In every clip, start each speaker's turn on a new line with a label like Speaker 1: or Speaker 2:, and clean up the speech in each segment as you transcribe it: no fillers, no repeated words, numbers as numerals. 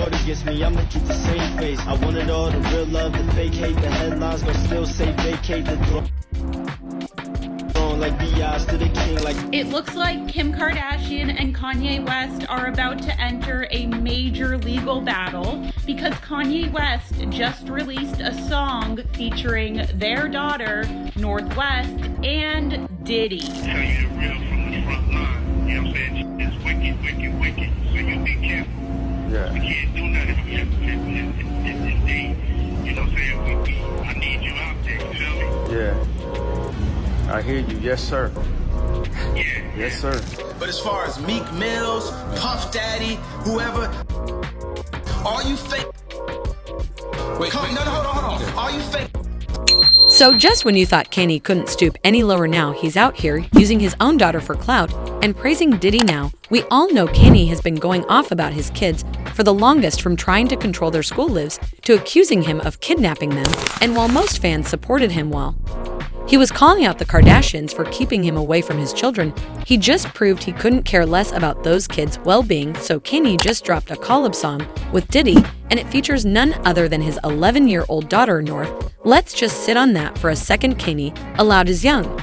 Speaker 1: vote against me, I'ma keep the same face. I wanted all the real love, the fake hate, the headlines gon' still say vacate the throne. Like B.I.s to the king, like.
Speaker 2: It looks like Kim Kardashian and Kanye West are about to enter a major legal battle because Kanye West just released a song featuring their daughter, Northwest, and Diddy.
Speaker 3: Tell you the real from the front line. You know what I'm saying? It's wicked, wicked, wicked. So you be careful.
Speaker 4: Yeah.
Speaker 3: We can't do nothing. It's deep. You know what I'm saying? I need you out there. You feel me?
Speaker 4: Yeah. I hear you. Yes, sir.
Speaker 3: Yeah.
Speaker 4: Yes, sir.
Speaker 5: But as far as Meek Mills, Puff Daddy, whoever, all you fake. Wait, no, hold on. All you fake.
Speaker 6: So just when you thought Kanye couldn't stoop any lower, now he's out here using his own daughter for clout and praising Diddy. Now we all know Kanye has been going off about his kids for the longest, from trying to control their school lives to accusing him of kidnapping them. And while most fans supported him while he was calling out the Kardashians for keeping him away from his children, he just proved he couldn't care less about those kids' well-being. So Kanye just dropped a collab song with Diddy, and it features none other than his 11-year-old daughter, North. Let's just sit on that for a second. Kanye allowed his young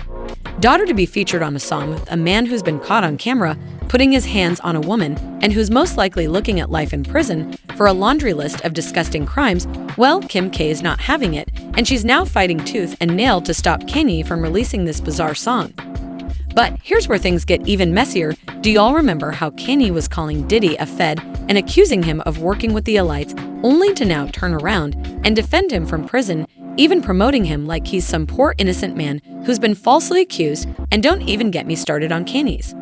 Speaker 6: daughter to be featured on a song with a man who's been caught on camera putting his hands on a woman and who's most likely looking at life in prison for a laundry list of disgusting crimes. Well, Kim K is not having it, and she's now fighting tooth and nail to stop Kanye from releasing this bizarre song. But here's where things get even messier. Do y'all remember how Kanye was calling Diddy a fed and accusing him of working with the elites, only to now turn around and defend him from prison, even promoting him like he's some poor innocent man who's been falsely accused? And don't even get me started on Kanye's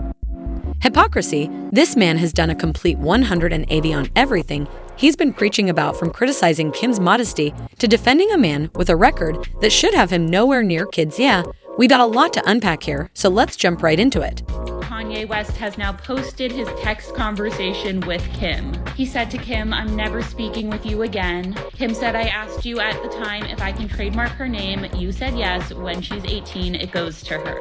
Speaker 6: hypocrisy. This man has done a complete 180 on everything he's been preaching about, from criticizing Kim's modesty to defending a man with a record that should have him nowhere near kids. Yeah, we got a lot to unpack here, so let's jump right into it.
Speaker 2: Kanye West has now posted his text conversation with Kim. He said to Kim, "I'm never speaking with you again." Kim said, "I asked you at the time if I can trademark her name. You said yes. When she's 18, it goes to her."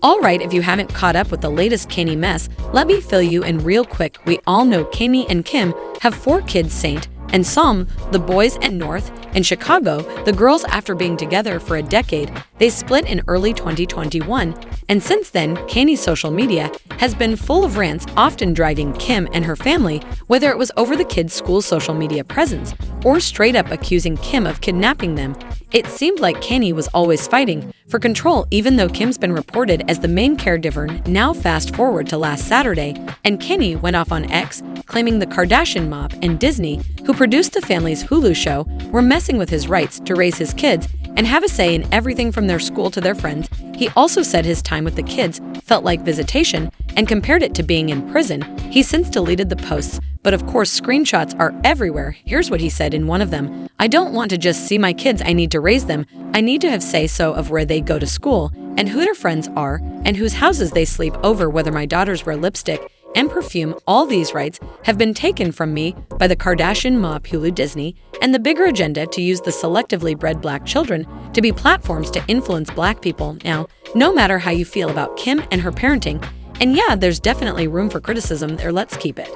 Speaker 6: Alright, if you haven't caught up with the latest Kanye mess, let me fill you in real quick. We all know Kanye and Kim have 4 kids, Saint and Psalm, the boys, and North and Chicago, the girls. After being together for a decade, they split in early 2021, and since then, Kanye's social media has been full of rants, often driving Kim and her family, whether it was over the kids' school social media presence or straight up accusing Kim of kidnapping them. It seemed like Kanye was always fighting for control, even though Kim's been reported as the main caregiver. Now fast forward to last Saturday, and Kanye went off on X, claiming the Kardashian mob and Disney, who produced the family's Hulu show, were messing with his rights to raise his kids and have a say in everything from their school to their friends. He also said his time with the kids felt like visitation and compared it to being in prison. He since deleted the posts, but of course screenshots are everywhere. Here's what he said in one of them: "I don't want to just see my kids, I need to raise them. I need to have say-so of where they go to school and who their friends are and whose houses they sleep over, whether my daughters wear lipstick and perfume. All these rights have been taken from me by the Kardashian mob, Hulu, Disney, and the bigger agenda to use the selectively bred black children to be platforms to influence black people." Now, no matter how you feel about Kim and her parenting, and yeah, there's definitely room for criticism there, let's keep it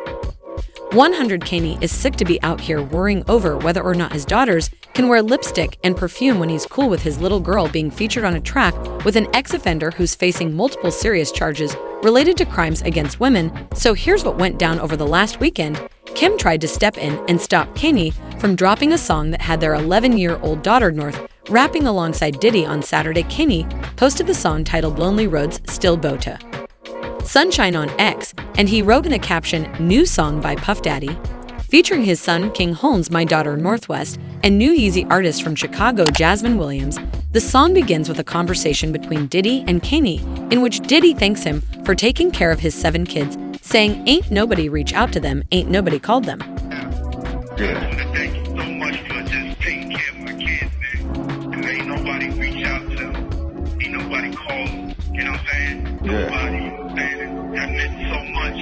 Speaker 6: 100. Kanye is sick to be out here worrying over whether or not his daughters can wear lipstick and perfume when he's cool with his little girl being featured on a track with an ex-offender who's facing multiple serious charges related to crimes against women. So here's what went down over the last weekend. Kim tried to step in and stop Kanye from dropping a song that had their 11-year-old daughter, North, rapping alongside Diddy on Saturday. Kanye posted the song titled "Lonely Roads Still Bota Sunshine" on X, and he wrote in a caption, "New song by Puff Daddy," featuring his son King Holmes, my daughter Northwest, and new Yeezy artist from Chicago, Jasmine Williams. The song begins with a conversation between Diddy and Kanye, in which Diddy thanks him for taking care of his 7 kids, saying, "Ain't nobody reach out to them, ain't nobody called them."
Speaker 3: Yeah. Thank you so much for just taking care of my kids, man. And ain't nobody reach out to them. Ain't nobody call them. You know what I'm saying?
Speaker 4: Yeah.
Speaker 3: Nobody. You know what I'm saying? That meant so much.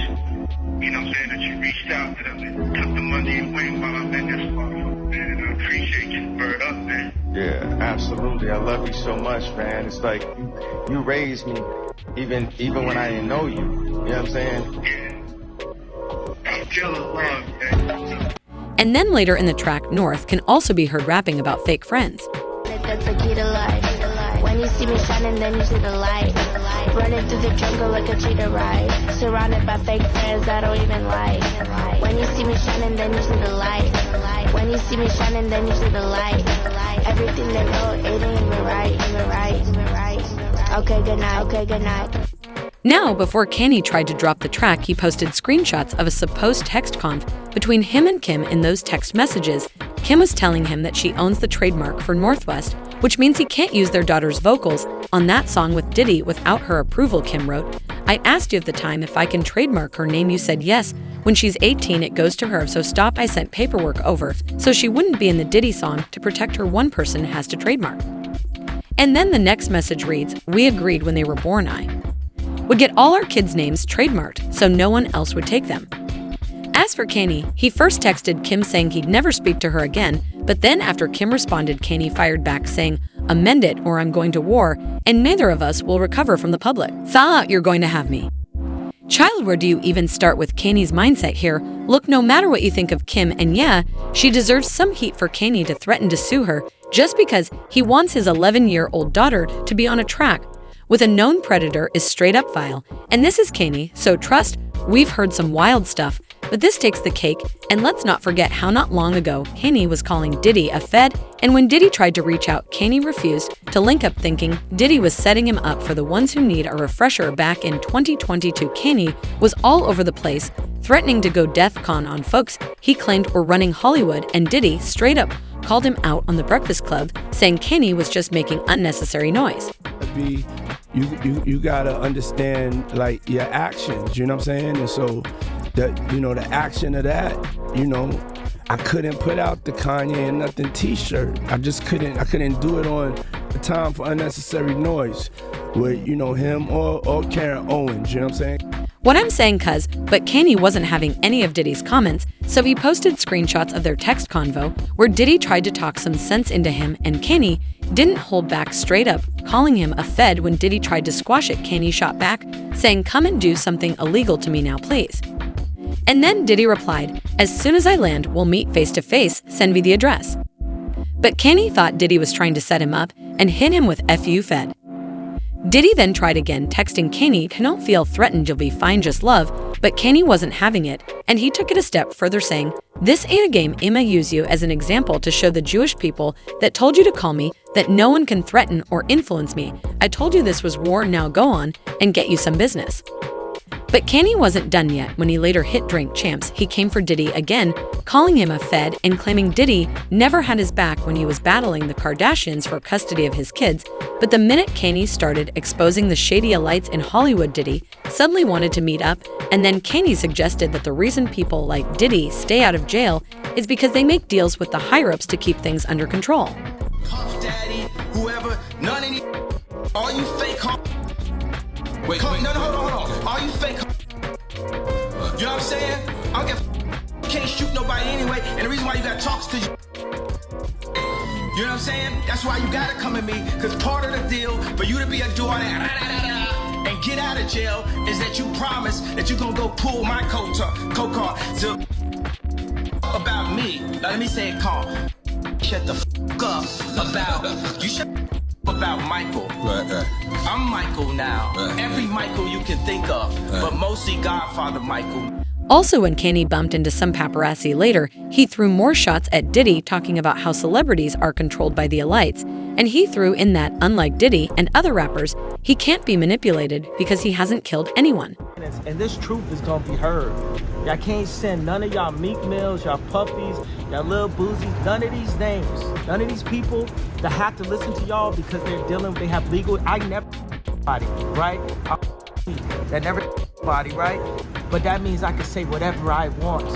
Speaker 3: You know what I'm saying? That you reached out to them and took them under your wing while I've been this far. Man, I appreciate you. Bird up, man.
Speaker 4: Yeah, absolutely. I love you so much, man. It's like you raised me even when I didn't know you. You know what I'm saying?
Speaker 3: Yeah. I'm still in love, man.
Speaker 6: And then later in the track, North can also be heard rapping about fake friends.
Speaker 7: That's the key to life. When you see me shining, then you see the light. Running through the jungle like a cheetah ride. Surrounded by fake friends I don't even like. When you see me shining, then you see the light. When you see me shining, then you see the light. Everything they wrote, it ain't even right. Okay, good night. Okay, good night.
Speaker 6: Now, before Kanye tried to drop the track, he posted screenshots of a supposed text conf between him and Kim. In those text messages, Kim was telling him that she owns the trademark for Northwest, which means he can't use their daughter's vocals on that song with Diddy without her approval. Kim wrote, "I asked you at the time if I can trademark her name. You said yes. When she's 18, it goes to her, so stop. I sent paperwork over so she wouldn't be in the Diddy song. To protect her, one person has to trademark." And then the next message reads, "We agreed when they were born I would get all our kids' names trademarked so no one else would take them." As for Kanye, he first texted Kim saying he'd never speak to her again, but then after Kim responded, Kanye fired back saying, "Amend it or I'm going to war, and neither of us will recover from the public. Thaw out, you're going to have me." Child, where do you even start with Kanye's mindset here? Look, no matter what you think of Kim, and yeah, she deserves some heat for Kanye to threaten to sue her just because he wants his 11-year-old daughter to be on a track with a known predator is straight up vile. And this is Kanye, so trust, we've heard some wild stuff, but this takes the cake. And let's not forget how not long ago, Kanye was calling Diddy a fed, and when Diddy tried to reach out, Kanye refused to link up, thinking Diddy was setting him up for the ones who need a refresher. Back in 2022, Kanye was all over the place, threatening to go DEFCON on folks he claimed were running Hollywood, and Diddy straight up called him out on The Breakfast Club, saying Kanye was just making unnecessary noise.
Speaker 8: You gotta understand like your actions, you know what I'm saying? And so the action of that, I couldn't put out the Kanye and Nothing t-shirt. I couldn't do it on the Time for Unnecessary Noise with, him or Karen Owens, you know what I'm saying?
Speaker 6: What I'm saying, but Kanye wasn't having any of Diddy's comments, so he posted screenshots of their text convo where Diddy tried to talk some sense into him, and Kanye didn't hold back, straight up calling him a fed. When Diddy tried to squash it, Kanye shot back, saying, "Come and do something illegal to me now, please." And then Diddy replied, "As soon as I land, we'll meet face to face, send me the address." But Kanye thought Diddy was trying to set him up and hit him with "F you, fed." Diddy then tried again, texting Kanye, "Don't feel threatened, you'll be fine, just love." But Kanye wasn't having it, and he took it a step further, saying, "This ain't a game. I'ma use you as an example to show the Jewish people that told you to call me that no one can threaten or influence me. I told you this was war, now go on and get you some business." But Kanye wasn't done yet. When he later hit Drink Champs, he came for Diddy again, calling him a fed and claiming Diddy never had his back when he was battling the Kardashians for custody of his kids. But the minute Kanye started exposing the shady elites in Hollywood, Diddy suddenly wanted to meet up, and then Kanye suggested that the reason people like Diddy stay out of jail is because they make deals with the higher-ups to keep things under control.
Speaker 5: Puff Daddy, whoever, none of these, all you fake Wait, no, hold on. All you fake, you know what I'm saying? I don't get, can't shoot nobody anyway, and the reason why you got talks because you know what I'm saying? That's why you gotta come at me, because part of the deal for you to be a do all that and get out of jail is that you promise that you're gonna go pull my co-car to about me. Now let me say it calm. Shut the up about you. Shut about Michael. Right. I'm Michael now. Right. Every Michael you can think of, but mostly Godfather Michael.
Speaker 6: Also, when Kanye bumped into some paparazzi later, he threw more shots at Diddy, talking about how celebrities are controlled by the elites, and he threw in that, unlike Diddy and other rappers, he can't be manipulated because he hasn't killed anyone.
Speaker 9: And this truth is gonna be heard. Y'all can't send none of y'all Meek Mills, y'all Puffies, y'all Lil Boozies, none of these names, none of these people that have to listen to y'all because they have legal. I never body, right? That never body, right? But that means I can say whatever I want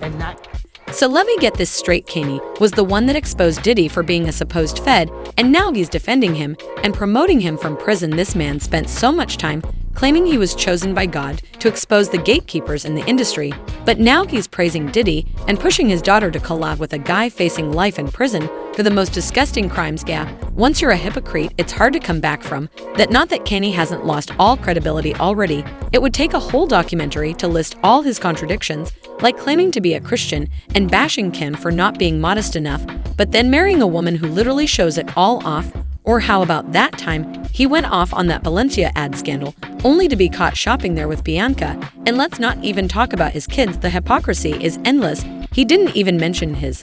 Speaker 9: and not.
Speaker 6: So let me get this straight, Kanye was the one that exposed Diddy for being a supposed fed, and now he's defending him and promoting him from prison. This man spent so much time claiming he was chosen by God to expose the gatekeepers in the industry, but now he's praising Diddy and pushing his daughter to collab with a guy facing life in prison. for the most disgusting crimes. Yeah, once you're a hypocrite, it's hard to come back from that. Not that Kanye hasn't lost all credibility already. It would take a whole documentary to list all his contradictions, like claiming to be a Christian and bashing Kim for not being modest enough, but then marrying a woman who literally shows it all off. Or how about that time he went off on that Valencia ad scandal, only to be caught shopping there with Bianca? And let's not even talk about his kids. The hypocrisy is endless. He didn't even mention his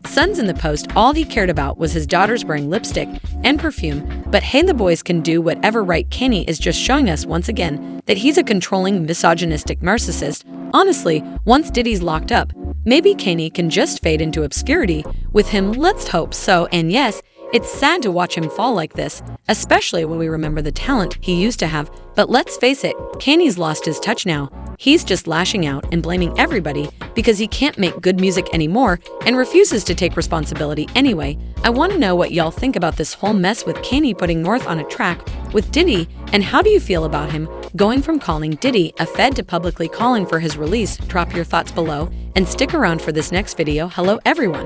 Speaker 6: sons in the post. All he cared about was his daughters wearing lipstick and perfume. But hey, the boys can do whatever, right? Kanye is just showing us once again that he's a controlling, misogynistic narcissist. Honestly, once Diddy's locked up, maybe Kanye can just fade into obscurity with him. Let's hope so. And yes, it's sad to watch him fall like this, especially when we remember the talent he used to have. But let's face it, Kanye's lost his touch now. He's just lashing out and blaming everybody because he can't make good music anymore and refuses to take responsibility anyway. I want to know what y'all think about this whole mess with Kanye putting North on a track with Diddy, and how do you feel about him going from calling Diddy a fed to publicly calling for his release? Drop your thoughts below and stick around for this next video. Hello everyone.